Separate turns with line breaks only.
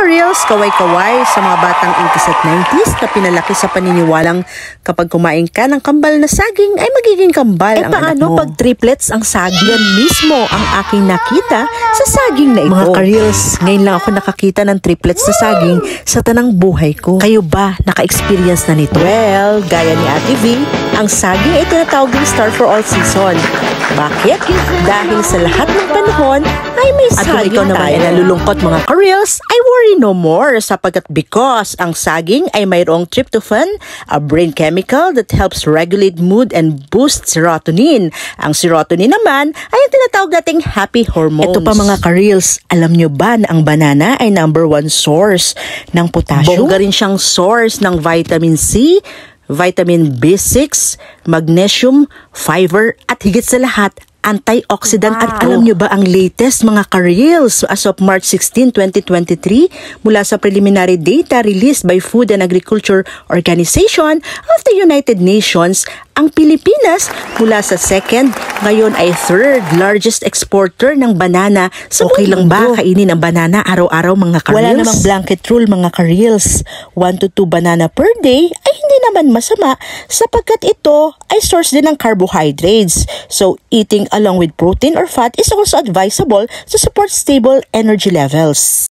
ka-reels, kaway-kaway sa mga batang 80s at 90s na pinalaki sa paniniwalang kapag kumain ka ng kambal na saging ay magiging kambal ang anak mo.
Pag triplets ang saging? Yan mismo ang aking nakita sa saging na ito.
Mga ka-reels, ngayon lang ako nakakita ng triplets na saging sa tanang buhay ko.
Kayo ba naka-experience na nito?
Well, gaya ni Ate V, ang saging ay tinatawag ng star for all season. Bakit? Dahil sa lahat ng panahon ay may saging tayo. At kung ikaw naman ay nalulungkot mga ka-reels, I worry no more sapagkat because ang saging ay mayroong tryptophan, a brain chemical that helps regulate mood and boost serotonin. Ang serotonin naman ay ang tinatawag nating happy hormones.
Ito pa mga ka-reels, alam nyo ba na ang banana ay #1 source ng potassium?
Bongga rin siyang source ng vitamin C, vitamin B6, magnesium, fiber, at higit sa lahat, antioxidant.
Wow.
At alam nyo ba ang latest mga ka-reels as of March 16, 2023 mula sa preliminary data released by Food and Agriculture Organization of the United Nations, ang Pilipinas mula sa second, ngayon ay third largest exporter ng banana sa
Okay lang ba
kainin ang banana araw-araw mga ka-reels?
Wala namang blanket rule mga ka-reels. 1 to 2 banana per day ay hindi naman masama sapagkat ito ay source din ng carbohydrates. So eating along with protein or fat is also advisable to support stable energy levels.